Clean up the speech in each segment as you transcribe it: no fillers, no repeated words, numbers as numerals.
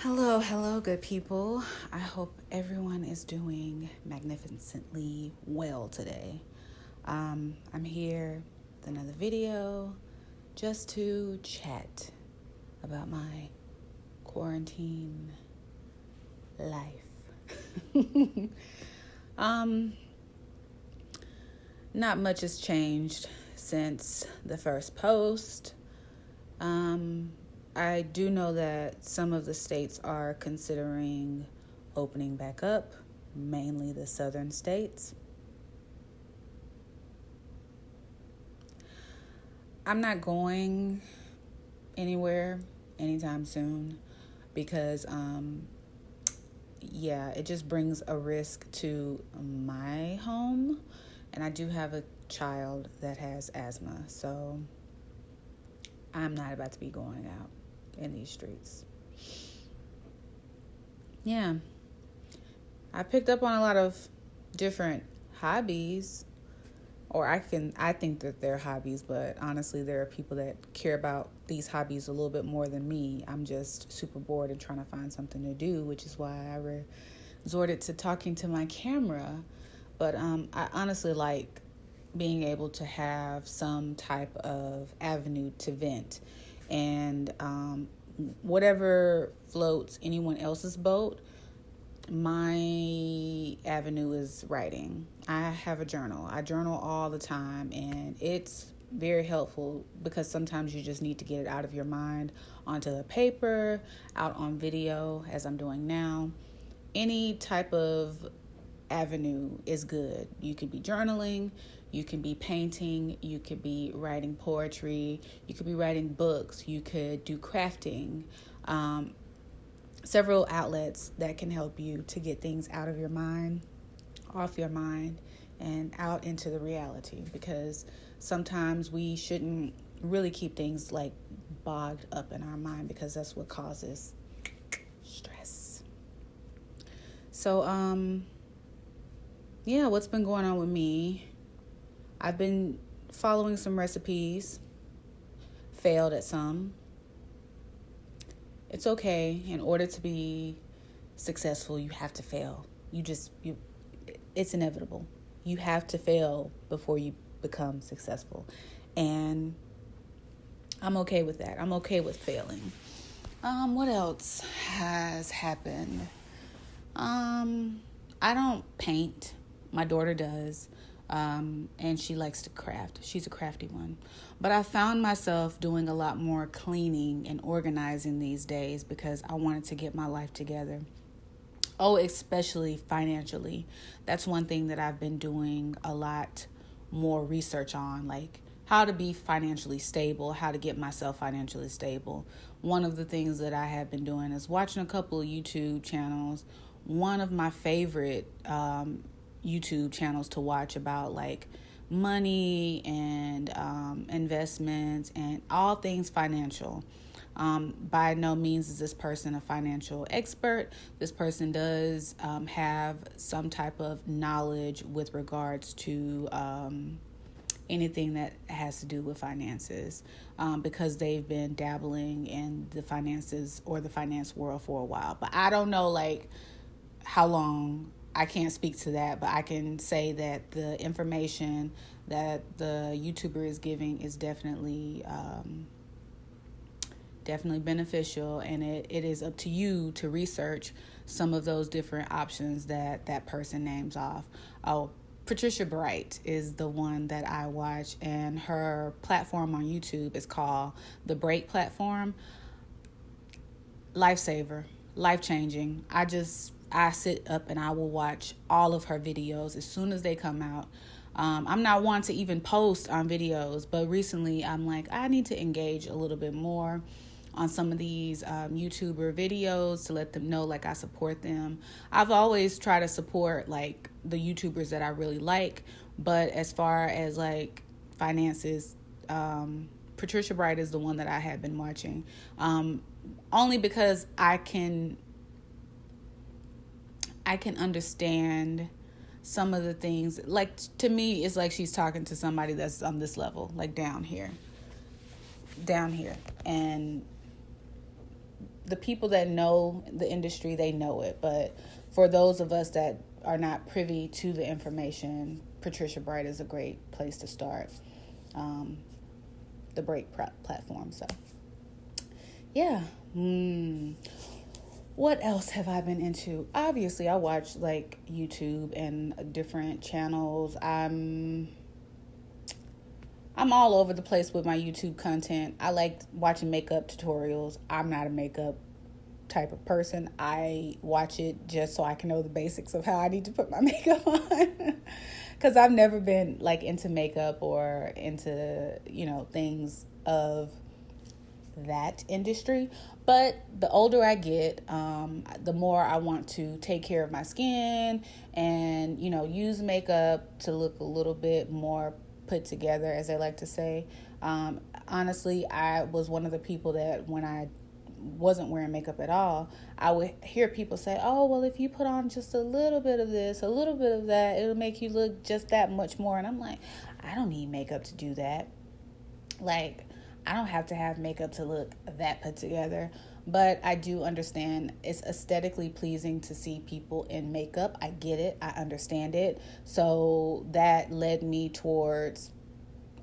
Hello, good people. I hope everyone is doing magnificently well today. I'm here with another video just to chat about my quarantine life. um, Not much has changed since the first post. I do know that some of the states are considering opening back up, mainly the southern states. I'm not going anywhere anytime soon because, it just brings a risk to my home. And I do have a child that has asthma, so I'm not about to be going out in these streets. Yeah. I picked up on a lot of different hobbies, or I think that they're hobbies, but honestly there are people that care about these hobbies a little bit more than me. I'm just super bored and trying to find something to do, which is why I resorted to talking to my camera. But I honestly like being able to have some type of avenue to vent. And whatever floats anyone else's boat, my avenue is writing. I have a journal. I journal all the time, and it's very helpful because sometimes you just need to get it out of your mind onto the paper, out on video, as I'm doing now. Any type of avenue is good. You could be journaling, you can be painting, you could be writing poetry, you could be writing books, you could do crafting. Several outlets that can help you to get things out of your mind, off your mind, and out into the reality, because sometimes we shouldn't really keep things like bogged up in our mind, because that's what causes stress. So, what's been going on with me? I've been following some recipes, failed at some. It's okay. In order to be successful, you have to fail. It's inevitable. You have to fail before you become successful. And I'm okay with that. I'm okay with failing. What else has happened? I don't paint. My daughter does. And she likes to craft. She's a crafty one. But I found myself doing a lot more cleaning and organizing these days because I wanted to get my life together. Oh, especially financially. That's one thing that I've been doing a lot more research on, like how to be financially stable, how to get myself financially stable. One of the things that I have been doing is watching a couple of YouTube channels. One of my favorite YouTube channels to watch about like money and investments and all things financial. By no means is this person a financial expert. This person does have some type of knowledge with regards to anything that has to do with finances, because they've been dabbling in the finances or the finance world for a while. But I don't know like how long. I can't speak to that, but I can say that the information that the YouTuber is giving is definitely beneficial, and it is up to you to research some of those different options that person names off. Oh, Patricia Bright is the one that I watch, and her platform on YouTube is called The Break Platform. Lifesaver, life-changing. I sit up and I will watch all of her videos as soon as they come out. I'm not one to even post on videos, but recently I'm like, I need to engage a little bit more on some of these YouTuber videos to let them know like I support them. I've always tried to support like the YouTubers that I really like, but as far as like finances, Patricia Bright is the one that I have been watching, only because I can understand some of the things. Like, to me, it's like she's talking to somebody that's on this level, like down here. And the people that know the industry, they know it. But for those of us that are not privy to the information, Patricia Bright is a great place to start. The Break platform. So, yeah. What else have I been into? Obviously, I watch like YouTube and different channels. I'm all over the place with my YouTube content. I like watching makeup tutorials. I'm not a makeup type of person. I watch it just so I can know the basics of how I need to put my makeup on. Because I've never been like into makeup or into, things of that industry. But the older I get, the more I want to take care of my skin and, use makeup to look a little bit more put together, as I like to say. Honestly, I was one of the people that when I wasn't wearing makeup at all, I would hear people say, oh, well, if you put on just a little bit of this, a little bit of that, it'll make you look just that much more. And I'm like, I don't need makeup to do that. Like, I don't have to have makeup to look that put together. But I do understand it's aesthetically pleasing to see people in makeup. I get it. I understand it. So that led me towards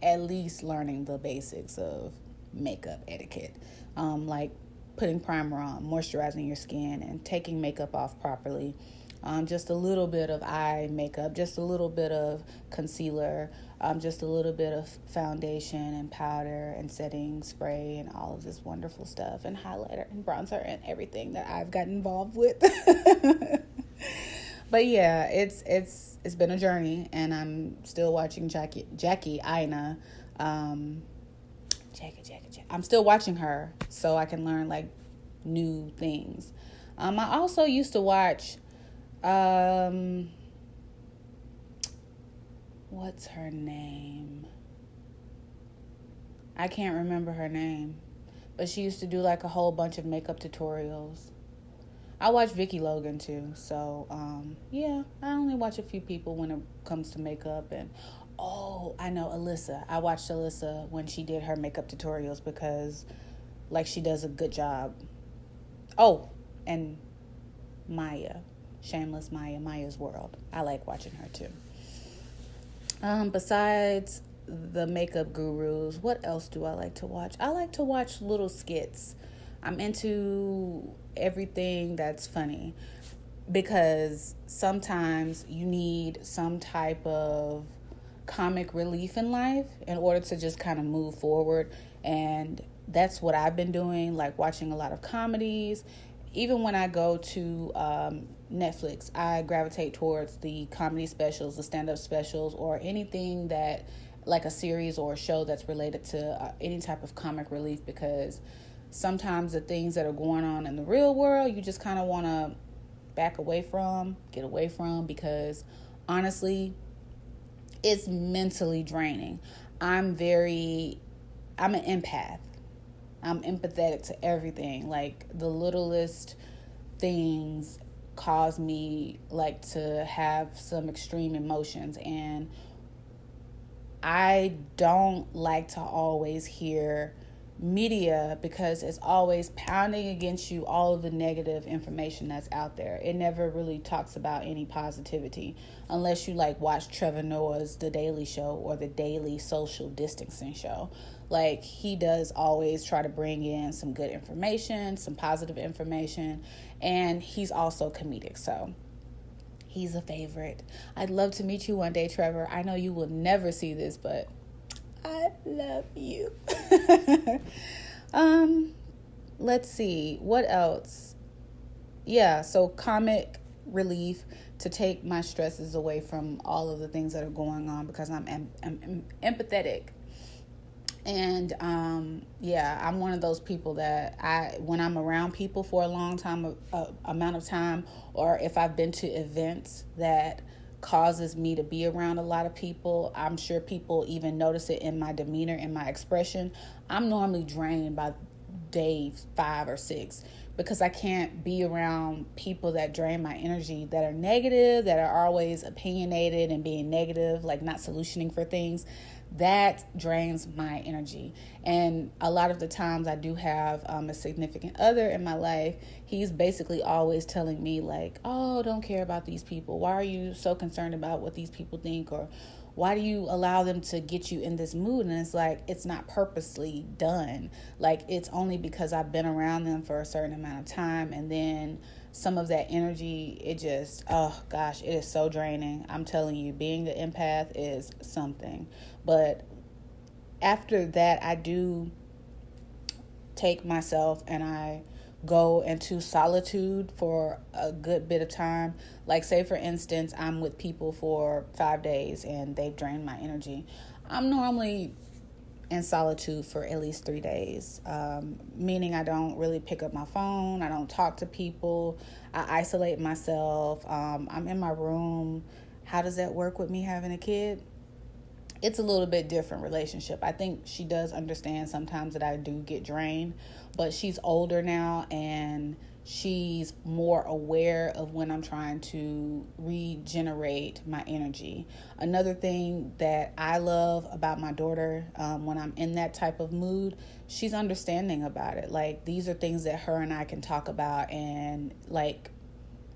at least learning the basics of makeup etiquette. Like putting primer on, moisturizing your skin, and taking makeup off properly. Just a little bit of eye makeup, just a little bit of concealer, just a little bit of foundation and powder and setting spray and all of this wonderful stuff, and highlighter and bronzer and everything that I've gotten involved with. But yeah, it's been a journey, and I'm still watching Jackie Aina. Jackie. I'm still watching her so I can learn like new things. I also used to watch what's her name? I can't remember her name, but she used to do like a whole bunch of makeup tutorials. I watch Vicky Logan too, so yeah, I only watch a few people when it comes to makeup. And I know Alyssa. I watched Alyssa when she did her makeup tutorials because like she does a good job. Oh, and Maya, Shameless Maya's World. I like watching her too. Besides the makeup gurus, what else do I like to watch? I like to watch little skits. I'm into everything that's funny because sometimes you need some type of comic relief in life in order to just kind of move forward. And that's what I've been doing, like watching a lot of comedies. Even when I go to Netflix, I gravitate towards the comedy specials, the stand-up specials, or anything that, like a series or a show that's related to any type of comic relief, because sometimes the things that are going on in the real world, you just kind of want to get away from, because honestly, it's mentally draining. I'm an empath. I'm empathetic to everything. Like the littlest things cause me like to have some extreme emotions, and I don't like to always hear media because it's always pounding against you all of the negative information that's out there. It never really talks about any positivity unless you like watch Trevor Noah's The Daily Show or the Daily Social Distancing Show. Like he does always try to bring in some good information, some positive information, and he's also comedic. So he's a favorite. I'd love to meet you one day, Trevor. I know you will never see this, but I love you. Let's see. What else? Yeah, so comic relief to take my stresses away from all of the things that are going on, because I'm empathetic. And I'm one of those people that when I'm around people for a long time, amount of time, or if I've been to events that causes me to be around a lot of people, I'm sure people even notice it in my demeanor, in my expression. I'm normally drained by day 5 or 6 because I can't be around people that drain my energy, that are negative, that are always opinionated and being negative, like not solutioning for things. That drains my energy. And a lot of the times I do have a significant other in my life. He's basically always telling me like, oh, don't care about these people. Why are you so concerned about what these people think? Or why do you allow them to get you in this mood? And it's like, it's not purposely done. Like, it's only because I've been around them for a certain amount of time. And then some of that energy, it just, oh gosh, it is so draining. I'm telling you, being an empath is something. But after that, I do take myself and I go into solitude for a good bit of time. Like, say for instance, I'm with people for 5 days and they've drained my energy. I'm normally in solitude for at least 3 days, meaning I don't really pick up my phone. I don't talk to people. I isolate myself. I'm in my room. How does that work with me having a kid? It's a little bit different relationship. I think she does understand sometimes that I do get drained, but she's older now and she's more aware of when I'm trying to regenerate my energy. Another thing that I love about my daughter, when I'm in that type of mood, she's understanding about it. Like, these are things that her and I can talk about and like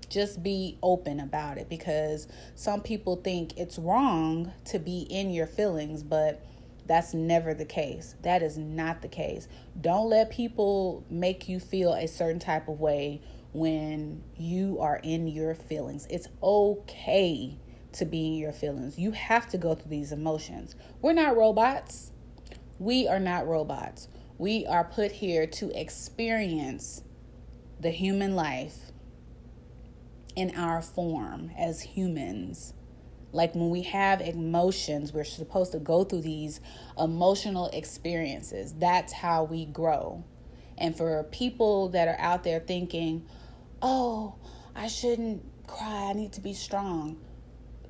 just be open about it, because some people think it's wrong to be in your feelings, but that's never the case. That is not the case. Don't let people make you feel a certain type of way when you are in your feelings. It's okay to be in your feelings. You have to go through these emotions. We're not robots. We are not robots. We are put here to experience the human life in our form as humans. Like, when we have emotions, we're supposed to go through these emotional experiences. That's how we grow. And for people that are out there thinking, oh, I shouldn't cry, I need to be strong.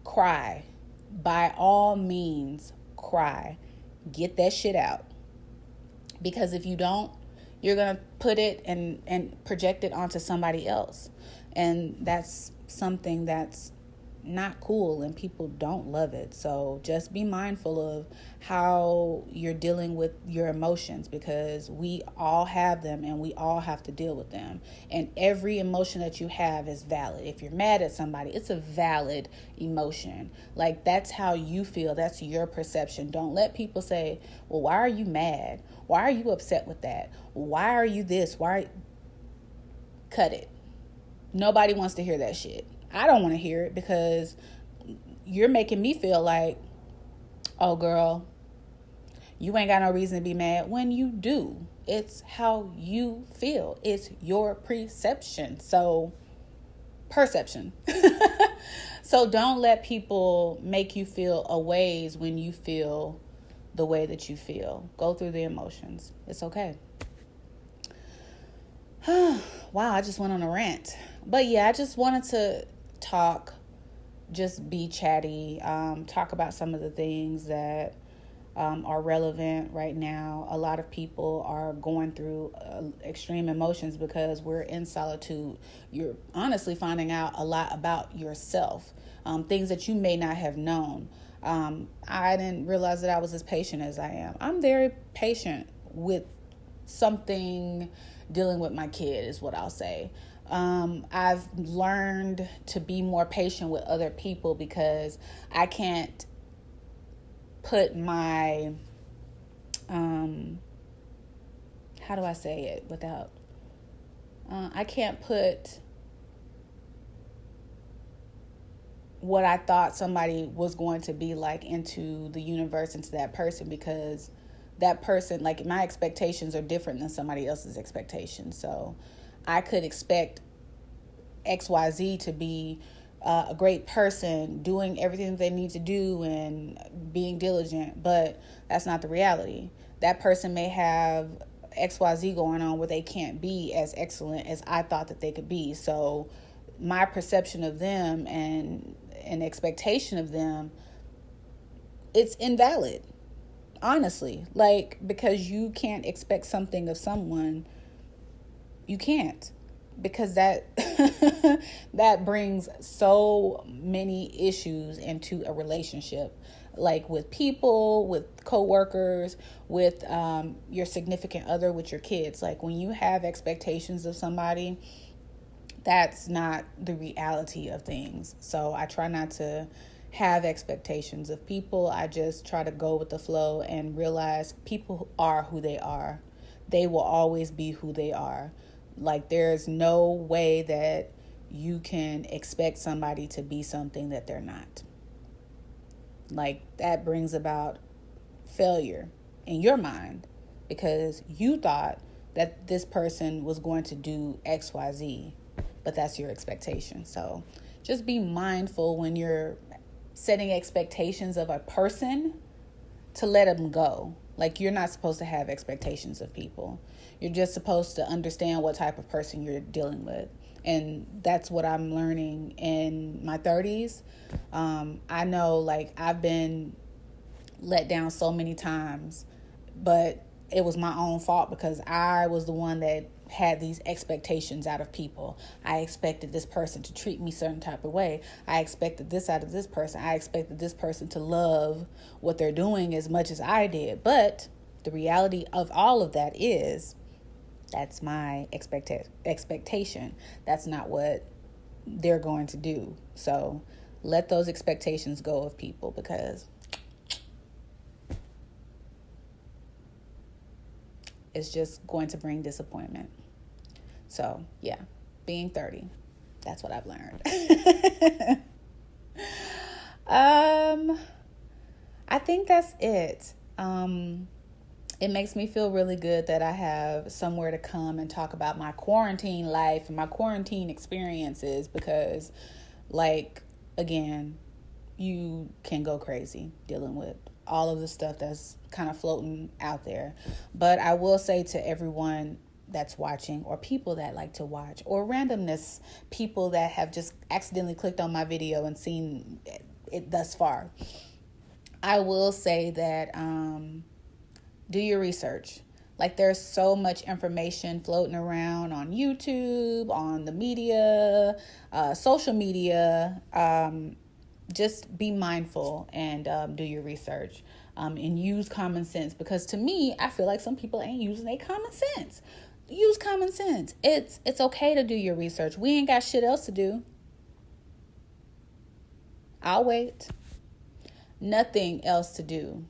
Cry. By all means, cry. Get that shit out. Because if you don't, you're going to put it and project it onto somebody else. And that's something that's not cool and people don't love it. So just be mindful of how you're dealing with your emotions, because we all have them and we all have to deal with them. And every emotion that you have is valid. If you're mad at somebody, it's a valid emotion. Like, that's how you feel. That's your perception. Don't let people say, well, why are you mad? Why are you upset with that? Why are you this? Cut it. Nobody wants to hear that shit. I don't want to hear it, because you're making me feel like, oh girl, you ain't got no reason to be mad, when you do. It's how you feel. It's your perception. So don't let people make you feel a ways when you feel the way that you feel. Go through the emotions. It's okay. Wow, I just went on a rant. But yeah, I just wanted to talk, just be chatty, talk about some of the things that are relevant right now. A lot of people are going through extreme emotions because we're in solitude. You're honestly finding out a lot about yourself, things that you may not have known. I didn't realize that I was as patient as I am. I'm very patient with something dealing with my kid, is what I'll say. I've learned to be more patient with other people because I can't put my, how do I say it without, I can't put what I thought somebody was going to be like into the universe, into that person, because that person, like, my expectations are different than somebody else's expectations. So I could expect XYZ to be a great person, doing everything they need to do and being diligent, but that's not the reality. That person may have XYZ going on where they can't be as excellent as I thought that they could be. So my perception of them and an expectation of them, it's invalid, honestly. Like, because you can't expect something of someone, you can't. because that that brings so many issues into a relationship, like with people, with coworkers, with your significant other, with your kids. Like when you have expectations of somebody, that's not the reality of things. So I try not to have expectations of people. I just try to go with the flow and realize people are who they are. They will always be who they are. Like there's no way that you can expect somebody to be something that they're not. Like that brings about failure in your mind because you thought that this person was going to do XYZ, but that's your expectation. So just be mindful when you're setting expectations of a person to let them go. Like you're not supposed to have expectations of people. You're just supposed to understand what type of person you're dealing with. And that's what I'm learning in my 30s. I know like I've been let down so many times, but it was my own fault because I was the one that had these expectations out of people. I expected this person to treat me certain type of way. I expected this out of this person. I expected this person to love what they're doing as much as I did. But the reality of all of that is that's my expectation. That's not what they're going to do. So let those expectations go of people because it's just going to bring disappointment. So, yeah, being 30, that's what I've learned. I think that's it. It makes me feel really good that I have somewhere to come and talk about my quarantine life and my quarantine experiences because, like, again, you can go crazy dealing with all of the stuff that's kind of floating out there. But I will say to everyone that's watching or people that like to watch or randomness people that have just accidentally clicked on my video and seen it thus far, I will say that do your research. Like there's so much information floating around on YouTube, on the media, social media. Just be mindful and do your research and use common sense because to me, I feel like some people ain't using their common sense. Use common sense. It's okay to do your research. We ain't got shit else to do. I'll wait. Nothing else to do.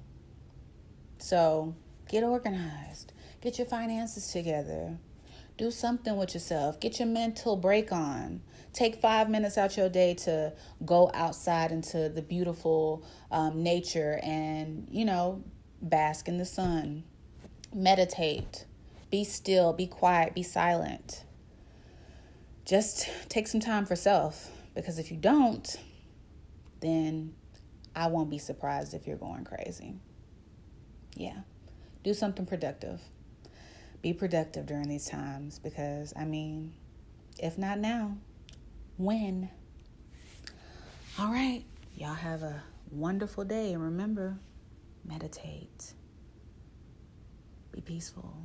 So get organized. Get your finances together. Do something with yourself. Get your mental break on. Take 5 minutes out your day to go outside into the beautiful nature and, bask in the sun. Meditate. Be still. Be quiet. Be silent. Just take some time for self. Because if you don't, then I won't be surprised if you're going crazy. Yeah. Do something productive. Be productive during these times because, if not now, when? All right. Y'all have a wonderful day. And remember, meditate. Be peaceful.